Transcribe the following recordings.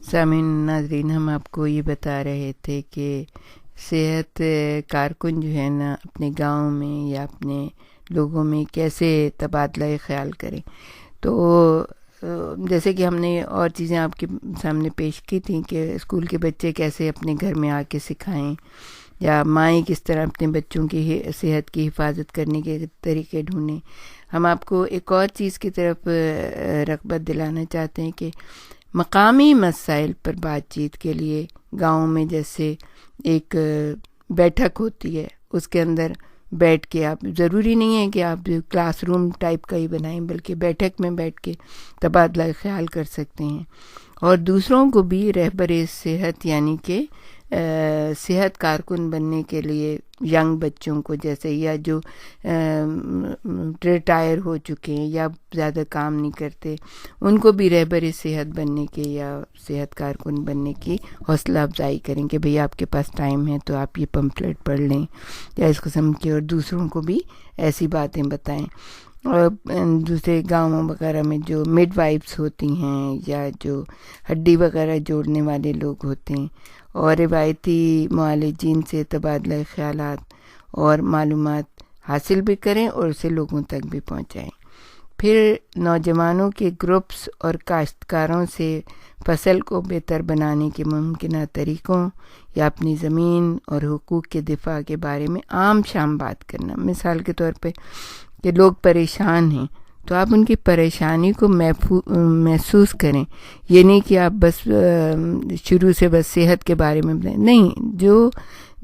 سامعین ناظرین، ہم آپ کو یہ بتا رہے تھے کہ صحت کارکن جو ہے نا اپنے گاؤں میں یا اپنے لوگوں میں کیسے تبادلہ خیال کریں. تو جیسے کہ ہم نے اور چیزیں آپ کے سامنے پیش کی تھیں کہ اسکول کے بچے کیسے اپنے گھر میں آ کے سکھائیں، یا مائیں کس طرح اپنے بچوں کی صحت کی حفاظت کرنے کے طریقے ڈھونڈیں. ہم آپ کو ایک اور چیز کی طرف رغبت دلانا چاہتے ہیں کہ مقامی مسائل پر بات چیت کے لیے گاؤں میں جیسے ایک بیٹھک ہوتی ہے، اس کے اندر بیٹھ کے، آپ ضروری نہیں ہے کہ آپ کلاس روم ٹائپ کا ہی بنائیں، بلکہ بیٹھک میں بیٹھ کے تبادلہ خیال کر سکتے ہیں، اور دوسروں کو بھی رہبر صحت یعنی کہ صحت کارکن بننے کے لیے ینگ بچوں کو، جیسے یا جو ریٹائر ہو چکے ہیں یا زیادہ کام نہیں کرتے، ان کو بھی رہبر صحت بننے کے یا صحت کارکن بننے کی حوصلہ افزائی کریں کہ بھئی آپ کے پاس ٹائم ہے تو آپ یہ پمفلٹ پڑھ لیں یا اس قسم کے، اور دوسروں کو بھی ایسی باتیں بتائیں. اور دوسرے گاؤں وغیرہ میں جو مڈ وائفس ہوتی ہیں یا جو ہڈی وغیرہ جوڑنے والے لوگ ہوتے ہیں، اور روایتی معالجین سے تبادلہ خیالات اور معلومات حاصل بھی کریں اور اسے لوگوں تک بھی پہنچائیں. پھر نوجوانوں کے گروپس اور کاشتکاروں سے فصل کو بہتر بنانے کے ممکنہ طریقوں یا اپنی زمین اور حقوق کے دفاع کے بارے میں عام شام بات کرنا. مثال کے طور پہ کہ لوگ پریشان ہیں تو آپ ان کی پریشانی کو محسوس کریں. یہ نہیں کہ آپ بس شروع سے بس صحت کے بارے میں بتائیں، نہیں،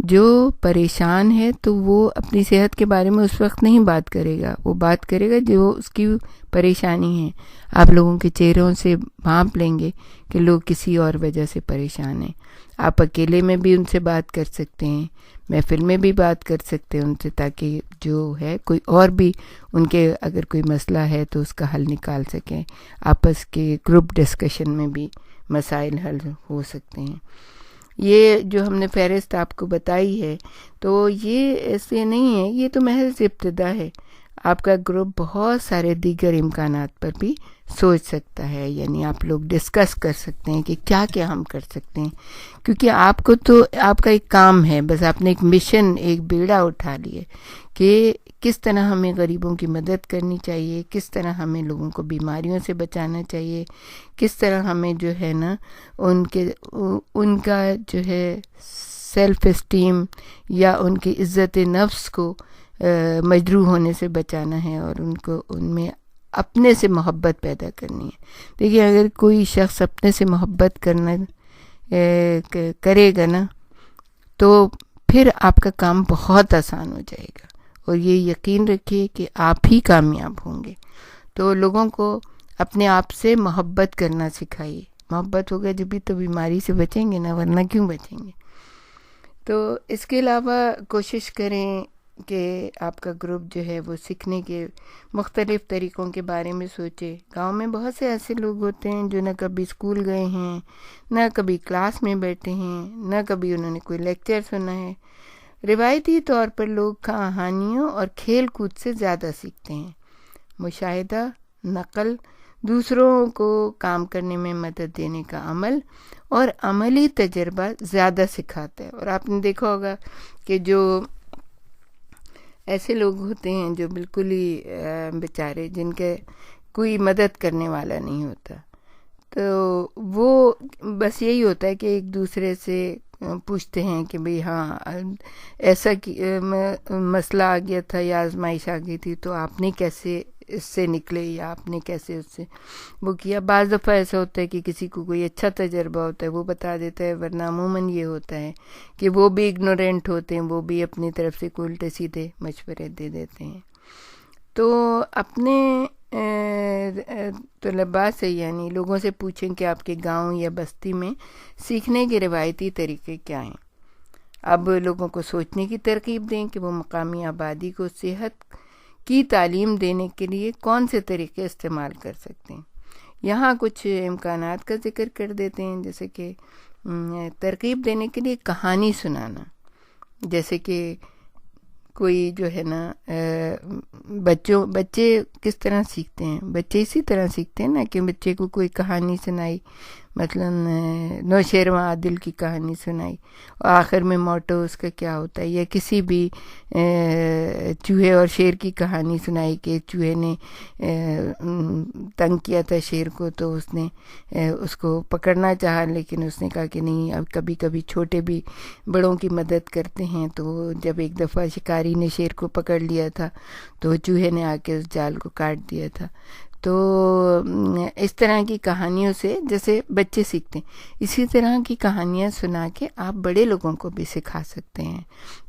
جو پریشان ہے تو وہ اپنی صحت کے بارے میں اس وقت نہیں بات کرے گا، وہ بات کرے گا جو اس کی پریشانی ہے. آپ لوگوں کے چہروں سے بھانپ لیں گے کہ لوگ کسی اور وجہ سے پریشان ہیں. آپ اکیلے میں بھی ان سے بات کر سکتے ہیں، محفل میں بھی بات کر سکتے ہیں ان سے، تاکہ جو ہے کوئی اور بھی ان کے اگر کوئی مسئلہ ہے تو اس کا حل نکال سکیں. آپس کے گروپ ڈسکشن میں بھی مسائل حل ہو سکتے ہیں. یہ جو ہم نے فہرست آپ کو بتائی ہے تو یہ ایسے نہیں ہے، یہ تو محض ابتدا ہے. آپ کا گروپ بہت سارے دیگر امکانات پر بھی سوچ سکتا ہے، یعنی آپ لوگ ڈسکس کر سکتے ہیں کہ کیا کیا ہم کر سکتے ہیں، کیونکہ آپ کو تو آپ کا ایک کام ہے، بس آپ نے ایک مشن، ایک بیڑا اٹھا لیے کہ کس طرح ہمیں غریبوں کی مدد کرنی چاہیے، کس طرح ہمیں لوگوں کو بیماریوں سے بچانا چاہیے، کس طرح ہمیں جو ہے نا ان کا جو ہے سیلف اسٹیم یا ان کی عزت نفس کو مجروح ہونے سے بچانا ہے، اور ان میں اپنے سے محبت پیدا کرنی ہے. دیکھیے، اگر کوئی شخص اپنے سے محبت کرے گا نا تو پھر آپ کا کام بہت آسان ہو جائے گا، اور یہ یقین رکھیے کہ آپ ہی کامیاب ہوں گے. تو لوگوں کو اپنے آپ سے محبت کرنا سکھائیے. محبت ہوگا جبھی تو بیماری سے بچیں گے نا، ورنہ کیوں بچیں گے. تو اس کے علاوہ کوشش کریں کہ آپ کا گروپ جو ہے وہ سیکھنے کے مختلف طریقوں کے بارے میں سوچے. گاؤں میں بہت سے ایسے لوگ ہوتے ہیں جو نہ کبھی اسکول گئے ہیں، نہ کبھی کلاس میں بیٹھے ہیں، نہ کبھی انہوں نے کوئی لیکچر سنا ہے. روایتی طور پر لوگ کہانیوں اور کھیل کود سے زیادہ سیکھتے ہیں. مشاہدہ، نقل، دوسروں کو کام کرنے میں مدد دینے کا عمل اور عملی تجربہ زیادہ سکھاتا ہے. اور آپ نے دیکھا ہوگا کہ جو ایسے لوگ ہوتے ہیں جو بالکل ہی بیچارے، جن کے کوئی مدد کرنے والا نہیں ہوتا، تو وہ بس یہی ہوتا ہے کہ ایک دوسرے سے پوچھتے ہیں کہ بھئی ہاں ایسا مسئلہ آ گیا تھا یا آزمائش آ گئی تھی تو آپ نے کیسے اس سے نکلے، یا آپ نے کیسے اس سے وہ کیا. بعض دفعہ ایسا ہوتا ہے کہ کسی کو کوئی اچھا تجربہ ہوتا ہے وہ بتا دیتا ہے، ورنہ عموماً یہ ہوتا ہے کہ وہ بھی اگنورینٹ ہوتے ہیں، وہ بھی اپنی طرف سے کوئی الٹے سیدھے مشورے دے دیتے ہیں. تو اپنے طلباء سے، یعنی لوگوں سے پوچھیں کہ آپ کے گاؤں یا بستی میں سیکھنے کے روایتی طریقے کیا ہیں. اب لوگوں کو سوچنے کی ترغیب دیں کہ وہ مقامی آبادی کو صحت کی تعلیم دینے کے لیے کون سے طریقے استعمال کر سکتے ہیں. یہاں کچھ امکانات کا ذکر کر دیتے ہیں، جیسے کہ ترغیب دینے کے لیے کہانی سنانا. جیسے کہ کوئی جو ہے نا بچے کس طرح سیکھتے ہیں، بچے اسی طرح سیکھتے ہیں نا کہ بچے کو کوئی کہانی سنائی، مثلاً نوشیروان عادل کی کہانی سنائی اور آخر میں موٹو اس کا کیا ہوتا ہے، یا کسی بھی چوہے اور شیر کی کہانی سنائی کہ چوہے نے تنگ کیا تھا شیر کو، تو اس نے اس کو پکڑنا چاہا، لیکن اس نے کہا کہ نہیں، اب کبھی کبھی چھوٹے بھی بڑوں کی مدد کرتے ہیں۔ تو جب ایک دفعہ شکاری نے شیر کو پکڑ لیا تھا تو چوہے نے آ کے اس جال کو کاٹ دیا تھا۔ تو اس طرح کی کہانیوں سے جیسے بچے سیکھتے ہیں، اسی طرح کی کہانیاں سنا کے آپ بڑے لوگوں کو بھی سکھا سکتے ہیں،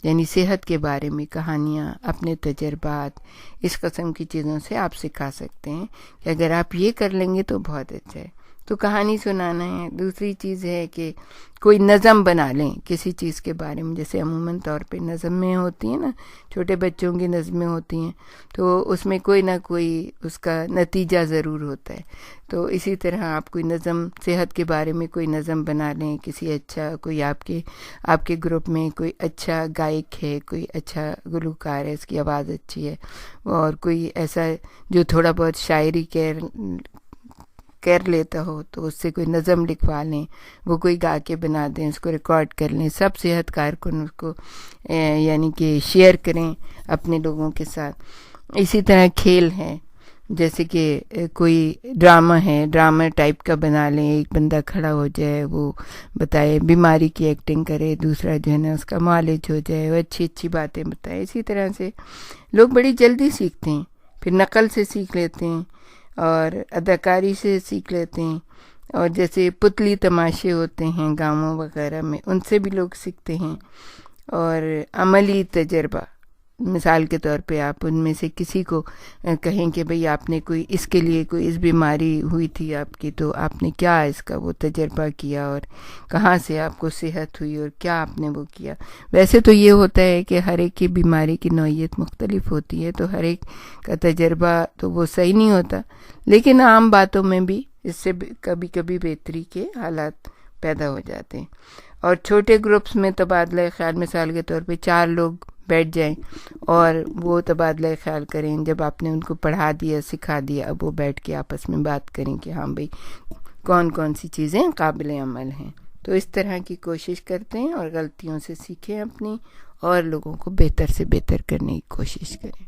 یعنی صحت کے بارے میں کہانیاں، اپنے تجربات، اس قسم کی چیزوں سے آپ سکھا سکتے ہیں کہ اگر آپ یہ کر لیں گے تو بہت اچھا ہے۔ تو کہانی سنانا ہے۔ دوسری چیز ہے کہ کوئی نظم بنا لیں کسی چیز کے بارے میں، جیسے عموماً طور پہ نظمیں ہوتی ہیں نا، چھوٹے بچوں کی نظمیں ہوتی ہیں، تو اس میں کوئی نہ کوئی اس کا نتیجہ ضرور ہوتا ہے۔ تو اسی طرح آپ کوئی نظم، صحت کے بارے میں کوئی نظم بنا لیں، کسی اچھا کوئی آپ کے گروپ میں کوئی اچھا گائک ہے، کوئی اچھا گلوکار ہے، اس کی آواز اچھی ہے، اور کوئی ایسا جو تھوڑا بہت شاعری کر لیتا ہو، تو اس سے کوئی نظم لکھوا لیں، وہ کوئی گا کے بنا دیں، اس کو ریکارڈ کر لیں، سب صحت کارکن اس کو یعنی کہ شیئر کریں اپنے لوگوں کے ساتھ۔ اسی طرح کھیل ہے، جیسے کہ کوئی ڈرامہ ہے، ڈرامہ ٹائپ کا بنا لیں، ایک بندہ کھڑا ہو جائے، وہ بتائے، بیماری کی ایکٹنگ کرے، دوسرا جو ہے نا اس کا معالج ہو جائے، وہ اچھی اچھی باتیں بتائے۔ اسی طرح سے لوگ بڑی جلدی سیکھتے ہیں، پھر نقل سے سیکھ لیتے ہیں اور اداکاری سے سیکھ لیتے ہیں، اور جیسے پتلی تماشے ہوتے ہیں گاؤں وغیرہ میں، ان سے بھی لوگ سیکھتے ہیں، اور عملی تجربہ، مثال کے طور پہ آپ ان میں سے کسی کو کہیں کہ بھئی آپ نے کوئی اس کے لیے کوئی اس بیماری ہوئی تھی آپ کی، تو آپ نے کیا اس کا وہ تجربہ کیا اور کہاں سے آپ کو صحت ہوئی اور کیا آپ نے وہ کیا۔ ویسے تو یہ ہوتا ہے کہ ہر ایک کی بیماری کی نوعیت مختلف ہوتی ہے، تو ہر ایک کا تجربہ تو وہ صحیح نہیں ہوتا، لیکن عام باتوں میں بھی اس سے کبھی کبھی بہتری کے حالات پیدا ہو جاتے ہیں۔ اور چھوٹے گروپس میں تبادلہ خیال، مثال کے طور پہ 4 لوگ بیٹھ جائیں اور وہ تبادلہ خیال کریں، جب آپ نے ان کو پڑھا دیا، سکھا دیا، اب وہ بیٹھ کے آپس میں بات کریں کہ ہاں بھئی کون کون سی چیزیں قابل عمل ہیں۔ تو اس طرح کی کوشش کرتے ہیں اور غلطیوں سے سیکھیں اپنی، اور لوگوں کو بہتر سے بہتر کرنے کی کوشش کریں۔